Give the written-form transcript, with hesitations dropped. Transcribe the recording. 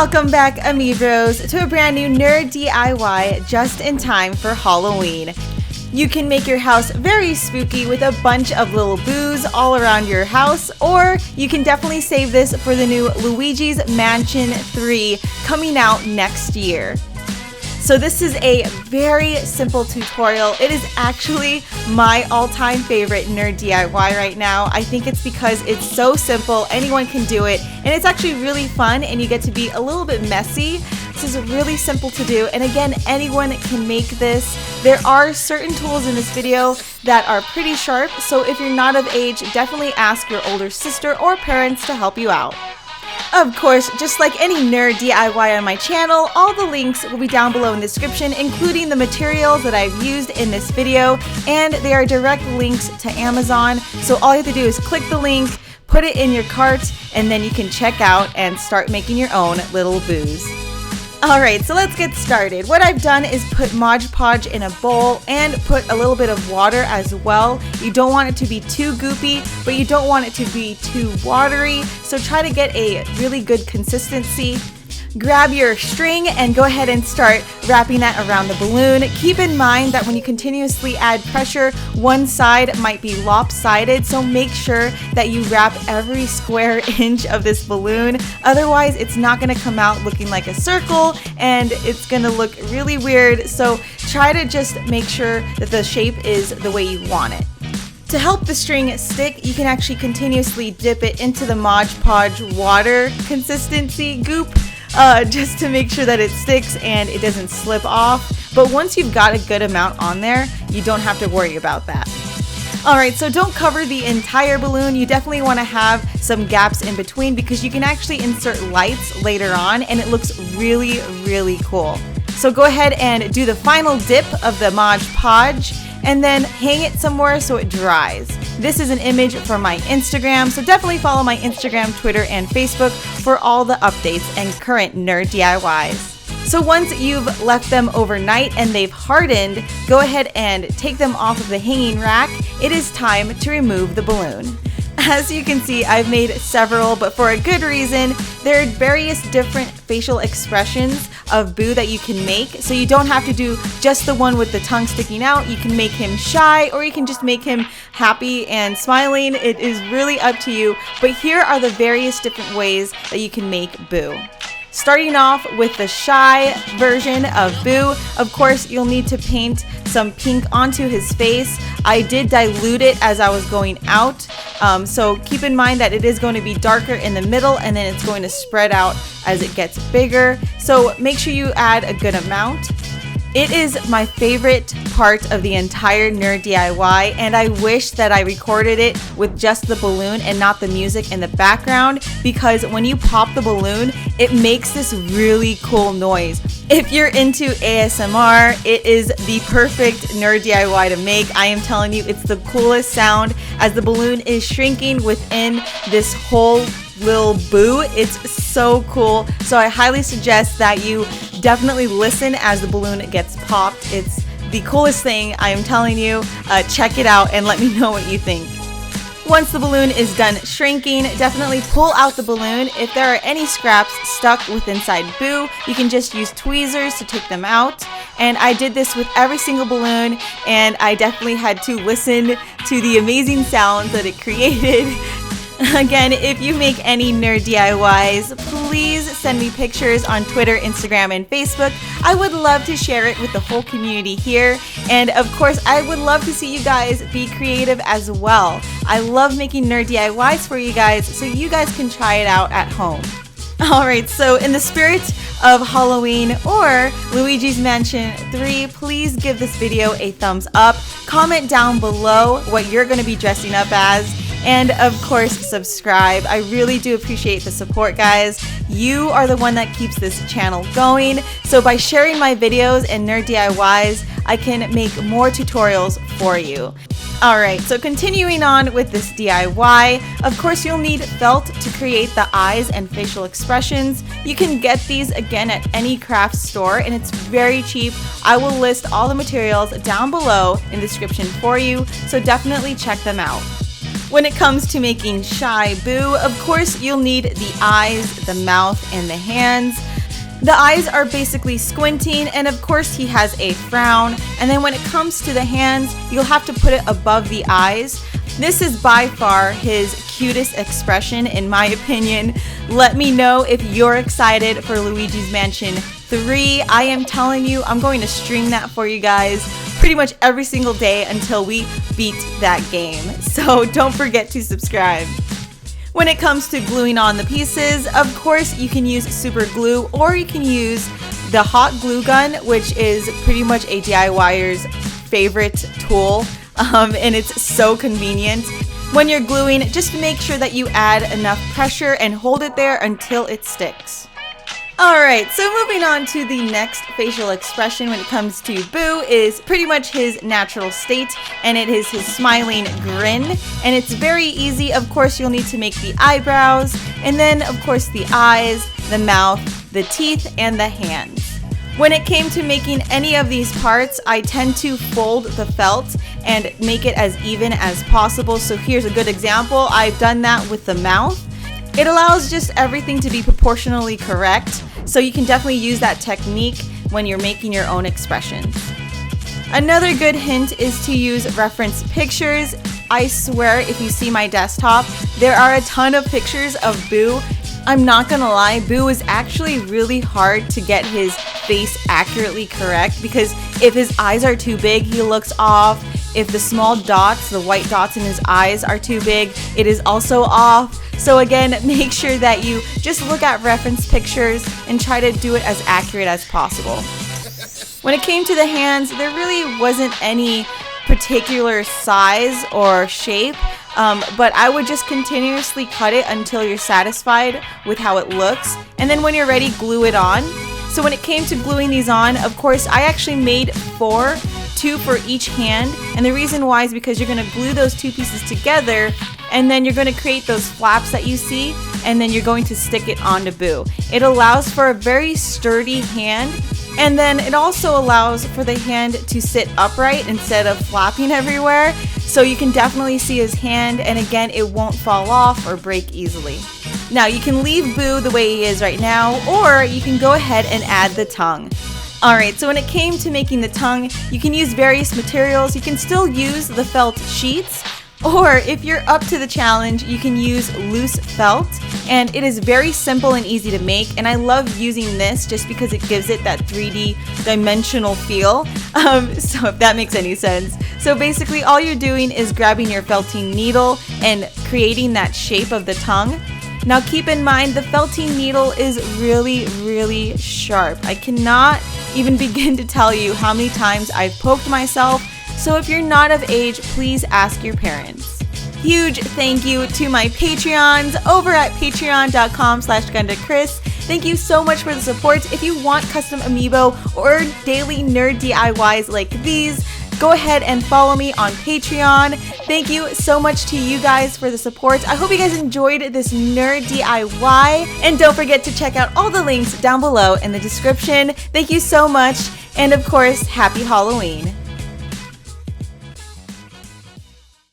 Welcome back, Amiibros, to a brand new nerd DIY just in time for Halloween. You can make your house very spooky with a bunch of little boos all around your house, or you can definitely save this for the new Luigis Mansion 3 coming out next year. So this is a very simple tutorial. It is actually my all-time favorite nerd DIY right now. I think it's because it's so simple, anyone can do it, and it's actually really fun and you get to be a little bit messy. This is really simple to do, and again, anyone can make this. There are certain tools in this video that are pretty sharp, so if you're not of age, definitely ask your older sister or parents to help you out. Of course, just like any nerd DIY on my channel, all the links will be down below in the description, including the materials that I've used in this video, and they are direct links to Amazon, so all you have to do is click the link, put it in your cart, and then you can check out and start making your own little boos. Alright, so let's get started. What I've done is put Modge Podge in a bowl and put a little bit of water as well. You don't want it to be too goopy, but you don't want it to be too watery, so try to get a really good consistency. Grab your string and go ahead and start wrapping that around the balloon. Keep in mind that when you continuously add pressure, one side might be lopsided, so make sure that you wrap every square inch of this balloon. Otherwise, it's not going to come out looking like a circle and it's going to look really weird. So try to just make sure that the shape is the way you want it. To help the string stick, you can actually continuously dip it into the Modge Podge water consistency goop. Just to make sure that it sticks and it doesn't slip off. But once you've got a good amount on there, you don't have to worry about that. Alright, so don't cover the entire balloon. You definitely want to have some gaps in between because you can actually insert lights later on and it looks really, really cool. So go ahead and do the final dip of the Modge Podge and then hang it somewhere so it dries. This is an image from my Instagram, so definitely follow my Instagram, Twitter, and Facebook for all the updates and current nerd DIYs. So once you've left them overnight and they've hardened, go ahead and take them off of the hanging rack. It is time to remove the balloon. As you can see, I've made several, but for a good reason. There are various different facial expressions of Boo that you can make, so you don't have to do just the one with the tongue sticking out. You can make him shy, or you can just make him happy and smiling. It is really up to you, but here are the various different ways that you can make Boo. Starting off with the shy version of Boo, of course you'll need to paint some pink onto his face. I did dilute it as I was going out, so keep in mind that it is going to be darker in the middle and then it's going to spread out as it gets bigger. So make sure you add a good amount. It is my favorite part of the entire nerd DIY, and I wish that I recorded it with just the balloon and not the music in the background, because when you pop the balloon, it makes this really cool noise. If you're into ASMR, it is the perfect nerd DIY to make. I am telling you, it's the coolest sound as the balloon is shrinking within this whole little Boo. It's so cool. So I highly suggest that you definitely listen as the balloon gets popped. It's the coolest thing, I am telling you. Check it out and let me know what you think. Once the balloon is done shrinking, definitely pull out the balloon. If there are any scraps stuck with inside Boo, you can just use tweezers to take them out. And I did this with every single balloon, and I definitely had to listen to the amazing sounds that it created. Again, if you make any nerd DIYs, please send me pictures on Twitter, Instagram, and Facebook. I would love to share it with the whole community here. And of course, I would love to see you guys be creative as well. I love making nerd DIYs for you guys, so you guys can try it out at home. Alright, so in the spirit of Halloween or Luigis Mansion 3, please give this video a thumbs up. Comment down below what you're going to be dressing up as. And of course, subscribe. I really do appreciate the support, guys. You are the one that keeps this channel going. So by sharing my videos and nerd DIYs, I can make more tutorials for you. Alright, so continuing on with this DIY, of course you'll need felt to create the eyes and facial expressions. You can get these again at any craft store and it's very cheap. I will list all the materials down below in the description for you, so definitely check them out. When it comes to making Shy Boo, of course you'll need the eyes, the mouth, and the hands. The eyes are basically squinting, and of course he has a frown. And then when it comes to the hands, you'll have to put it above the eyes. This is by far his cutest expression in my opinion. Let me know if you're excited for Luigi's Mansion 3. I am telling you, I'm going to stream that for you guys pretty much every single day until we beat that game. So don't forget to subscribe. When it comes to gluing on the pieces, of course you can use super glue or you can use the hot glue gun, which is pretty much a DIYer's favorite tool. And it's so convenient. When you're gluing, just make sure that you add enough pressure and hold it there until it sticks. Alright, so moving on to the next facial expression when it comes to Boo is pretty much his natural state, and it is his smiling grin. And it's very easy. Of course, you'll need to make the eyebrows, and then of course the eyes, the mouth, the teeth, and the hands. When it came to making any of these parts, I tend to fold the felt and make it as even as possible. So here's a good example. I've done that with the mouth. It allows just everything to be proportionally correct, so you can definitely use that technique when you're making your own expressions. Another good hint is to use reference pictures. I swear if you see my desktop, there are a ton of pictures of Boo. I'm not gonna lie, Boo is actually really hard to get his face accurately correct, because if his eyes are too big, he looks off. If the small dots, the white dots in his eyes are too big, it is also off. So again, make sure that you just look at reference pictures and try to do it as accurate as possible. When it came to the hands, there really wasn't any particular size or shape. But I would just continuously cut it until you're satisfied with how it looks, and then when you're ready, glue it on. So when it came to gluing these on, of course I actually made 4, 2 for each hand, and the reason why is because you're going to glue those two pieces together, and then you're going to create those flaps that you see, and then you're going to stick it onto Boo. It allows for a very sturdy hand, and then it also allows for the hand to sit upright instead of flapping everywhere. So you can definitely see his hand, and again, it won't fall off or break easily. Now you can leave Boo the way he is right now, or you can go ahead and add the tongue. Alright, so when it came to making the tongue, you can use various materials. You can still use the felt sheets, or if you're up to the challenge, you can use loose felt, and it is very simple and easy to make, and I love using this just because it gives it that 3D dimensional feel, so if that makes any sense. So basically all you're doing is grabbing your felting needle and creating that shape of the tongue. Now keep in mind, the felting needle is really, really sharp. I cannot even begin to tell you how many times I've poked myself. So if you're not of age, please ask your parents. Huge thank you to my Patreons over at patreon.com/GandaKris. Thank you so much for the support. If you want custom amiibo or daily nerd DIYs like these, go ahead and follow me on Patreon. Thank you so much to you guys for the support. I hope you guys enjoyed this nerd DIY, and don't forget to check out all the links down below in the description. Thank you so much, and of course, happy Halloween.